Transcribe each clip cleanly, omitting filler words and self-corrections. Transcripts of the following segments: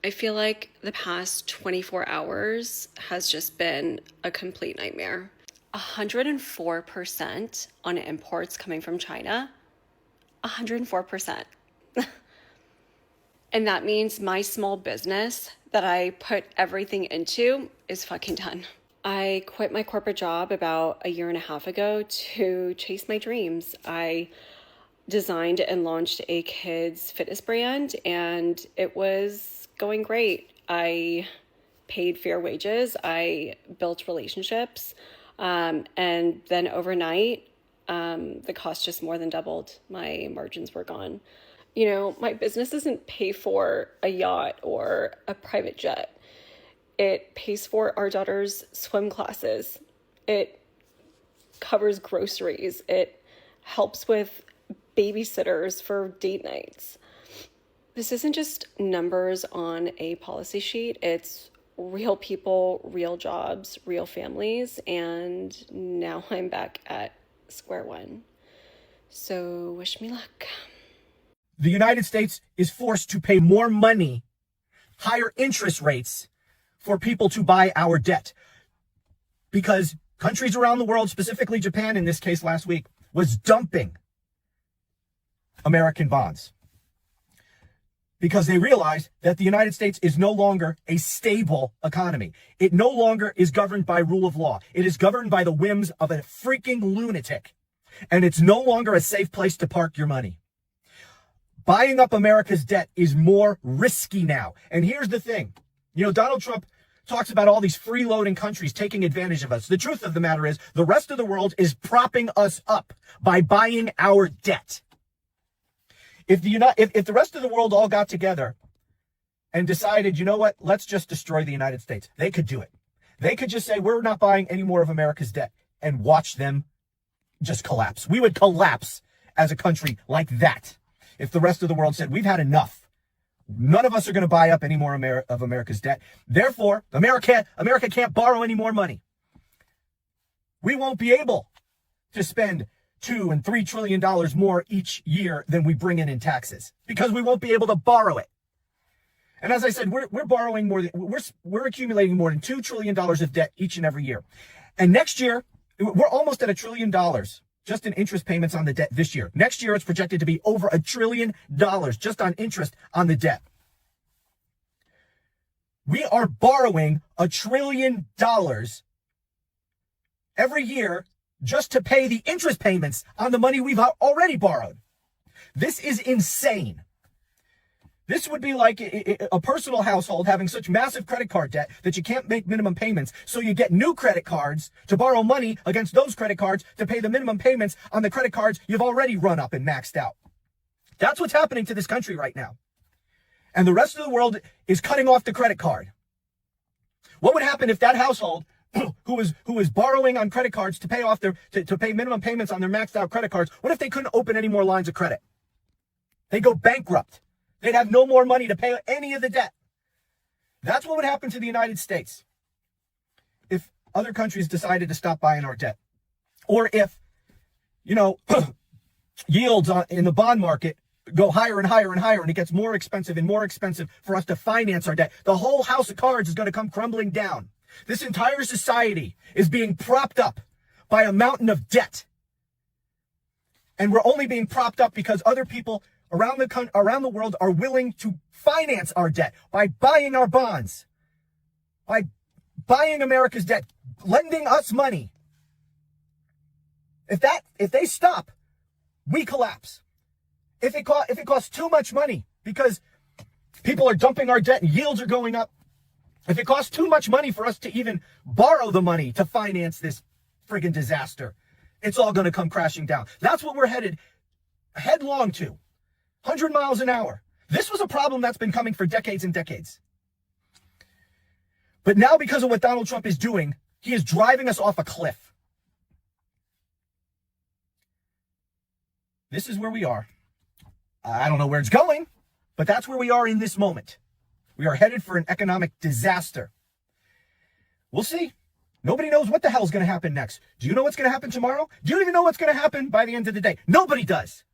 I feel like the past 24 hours has just been a complete nightmare. 104% on imports coming from China. 104%. And that means my small business that I put everything into is fucking done. I quit my corporate job about a year and a half ago to chase my dreams. I designed and launched a kids fitness brand, and it was going great. I paid fair wages. I built relationships. And then overnight, the cost just more than doubled. My margins were gone. You know, my business doesn't pay for a yacht or a private jet. It pays for our daughter's swim classes. It covers groceries. It helps with babysitters for date nights. This isn't just numbers on a policy sheet. It's real people, real jobs, real families. And now I'm back at square one. So wish me luck. The United States is forced to pay more money, higher interest rates for people to buy our debt because countries around the world, specifically Japan in this case last week, was dumping American bonds because they realized that the United States is no longer a stable economy. It no longer is governed by rule of law. It is governed by the whims of a freaking lunatic, and it's no longer a safe place to park your money. Buying up America's debt is more risky now. And here's the thing. You know, Donald Trump talks about all these freeloading countries taking advantage of us. The truth of the matter is the rest of the world is propping us up by buying our debt. If the rest of the world all got together and decided, you know what, let's just destroy the United States, they could do it. They could just say, we're not buying any more of America's debt and watch them just collapse. We would collapse as a country like that. If the rest of the world said, we've had enough. None of us are going to buy up any more of America's debt. Therefore, America can't borrow any more money. We won't be able to spend $2 and $3 trillion more each year than we bring in taxes because we won't be able to borrow it. And as I said, we're borrowing more than we're accumulating more than $2 trillion of debt each and every year. And next year, we're almost at $1 trillion. Just in interest payments on the debt this year. Next year, it's projected to be over $1 trillion just on interest on the debt. We are borrowing $1 trillion every year just to pay the interest payments on the money we've already borrowed. This is insane. This would be like a personal household having such massive credit card debt that you can't make minimum payments. So you get new credit cards to borrow money against those credit cards to pay the minimum payments on the credit cards you've already run up and maxed out. That's what's happening to this country right now. And the rest of the world is cutting off the credit card. What would happen if that household who was borrowing on credit cards to pay off to pay minimum payments on their maxed out credit cards, what if they couldn't open any more lines of credit? They go bankrupt. They'd have no more money to pay any of the debt. That's what would happen to the United States if other countries decided to stop buying our debt. Or if, you know, yields in the bond market go higher and higher and higher, and it gets more expensive and more expensive for us to finance our debt. The whole house of cards is going to come crumbling down. This entire society is being propped up by a mountain of debt. And we're only being propped up because other people around the world are willing to finance our debt by buying our bonds, by buying America's debt, lending us money. If they stop, we collapse. If it costs too much money because people are dumping our debt and yields are going up, if it costs too much money for us to even borrow the money to finance this friggin' disaster, it's all going to come crashing down. That's what we're headed headlong to. 100 miles an hour. This was a problem that's been coming for decades and decades. But now because of what Donald Trump is doing, he is driving us off a cliff. This is where we are. I don't know where it's going, but that's where we are in this moment. We are headed for an economic disaster. We'll see. Nobody knows what the hell is going to happen next. Do you know what's going to happen tomorrow? Do you even know what's going to happen by the end of the day? Nobody does.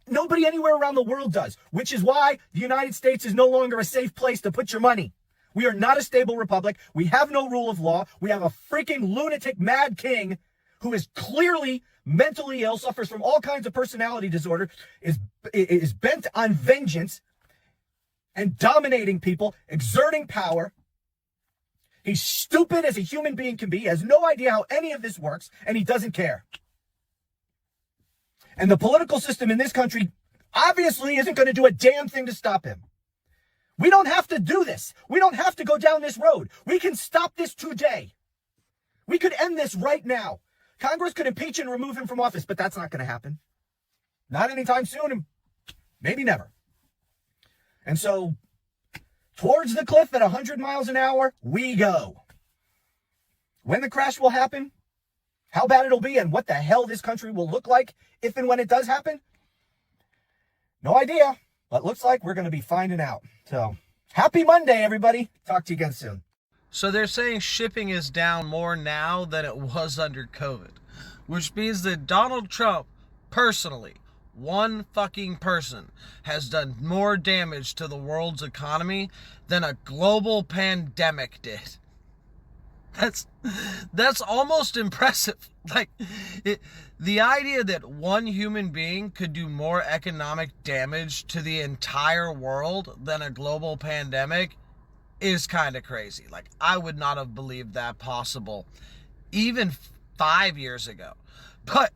Nobody anywhere around the world does, which is why the United States is no longer a safe place to put your money. We are not a stable republic. We have no rule of law. We have a freaking lunatic mad king who is clearly mentally ill, suffers from all kinds of personality disorder, is bent on vengeance and dominating people, exerting power. He's stupid as a human being can be. He has no idea how any of this works, and he doesn't care. And the political system in this country obviously isn't going to do a damn thing to stop him. We don't have to do this. We don't have to go down this road. We can stop this today. We could end this right now. Congress could impeach and remove him from office, but that's not going to happen. Not anytime soon, and maybe never. And so, towards the cliff at 100 miles an hour, we go. When the crash will happen, how bad it'll be, and what the hell this country will look like if and when it does happen, no idea. But looks like we're going to be finding out. So, happy Monday, everybody. Talk to you again soon. So they're saying shipping is down more now than it was under COVID, which means that Donald Trump, personally, one fucking person, has done more damage to the world's economy than a global pandemic did. That's almost impressive. The idea that one human being could do more economic damage to the entire world than a global pandemic is kind of crazy. I would not have believed that possible even 5 years ago. But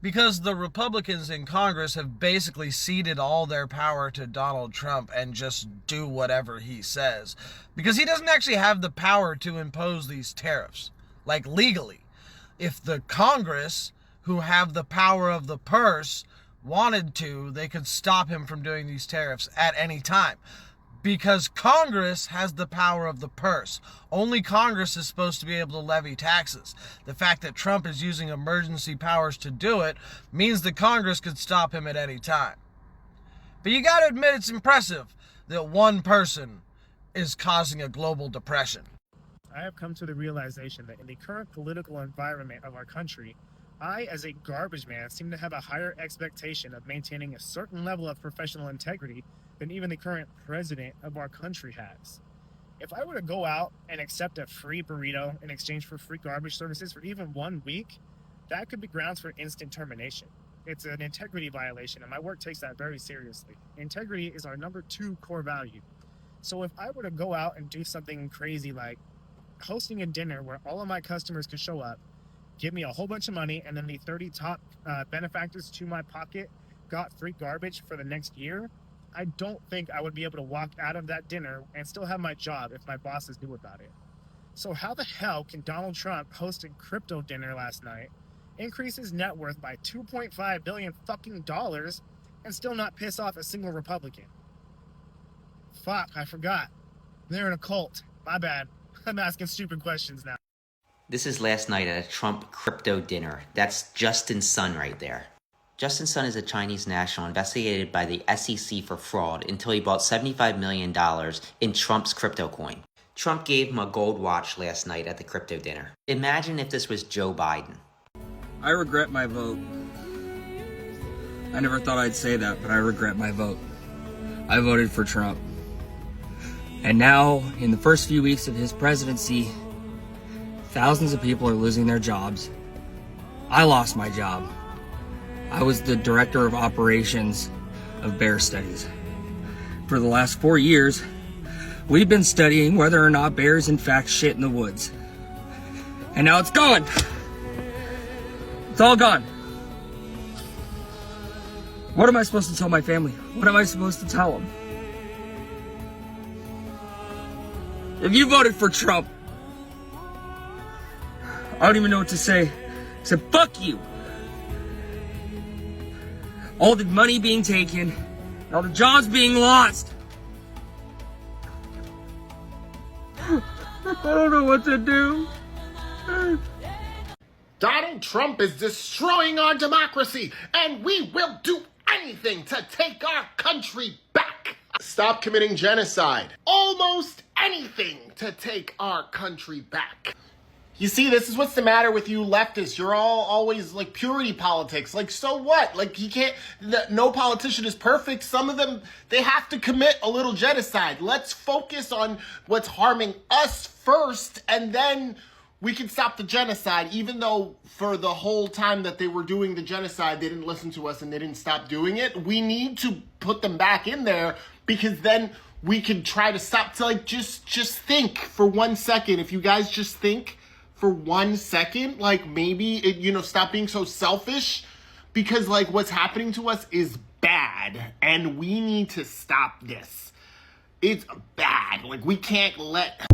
because the Republicans in Congress have basically ceded all their power to Donald Trump and just do whatever he says, because he doesn't actually have the power to impose these tariffs, legally. If the Congress, who have the power of the purse, wanted to, they could stop him from doing these tariffs at any time. Because Congress has the power of the purse. Only Congress is supposed to be able to levy taxes. The fact that Trump is using emergency powers to do it means that Congress could stop him at any time. But you gotta admit it's impressive that one person is causing a global depression. I have come to the realization that in the current political environment of our country, I, as a garbage man, seem to have a higher expectation of maintaining a certain level of professional integrity than even the current president of our country has. If I were to go out and accept a free burrito in exchange for free garbage services for even 1 week, that could be grounds for instant termination. It's an integrity violation, and my work takes that very seriously. Integrity is our number 2 core value. So if I were to go out and do something crazy like hosting a dinner where all of my customers could show up, give me a whole bunch of money, and then the 30 top benefactors to my pocket got free garbage for the next year, I don't think I would be able to walk out of that dinner and still have my job if my bosses knew about it. So how the hell can Donald Trump host a crypto dinner last night, increase his net worth by $2.5 billion fucking dollars, and still not piss off a single Republican? Fuck, I forgot. They're in a cult. My bad. I'm asking stupid questions now. This is last night at a Trump crypto dinner. That's Justin's son right there. Justin's son is a Chinese national investigated by the SEC for fraud until he bought $75 million in Trump's crypto coin. Trump gave him a gold watch last night at the crypto dinner. Imagine if this was Joe Biden. I regret my vote. I never thought I'd say that, but I regret my vote. I voted for Trump. And now, in the first few weeks of his presidency, thousands of people are losing their jobs. I lost my job. I was the director of operations of bear studies. For the last 4 years, we've been studying whether or not bears in fact shit in the woods. And now it's gone. It's all gone. What am I supposed to tell my family? What am I supposed to tell them? If you voted for Trump, I don't even know what to say. Except fuck you. All the money being taken, all the jobs being lost. I don't know what to do. Donald Trump is destroying our democracy, and we will do anything to take our country back. Stop committing genocide. Almost anything to take our country back. You see, this is what's the matter with you leftists. You're all always like purity politics. Like, so what? Like, you can't, no politician is perfect. Some of them, they have to commit a little genocide. Let's focus on what's harming us first, and then we can stop the genocide, even though for the whole time that they were doing the genocide, they didn't listen to us and they didn't stop doing it. We need to put them back in there, because then we can try to stop. To like, just think for 1 second. If you guys just think for 1 second, like maybe it, stop being so selfish, because like what's happening to us is bad and we need to stop this. It's bad. Like, we can't let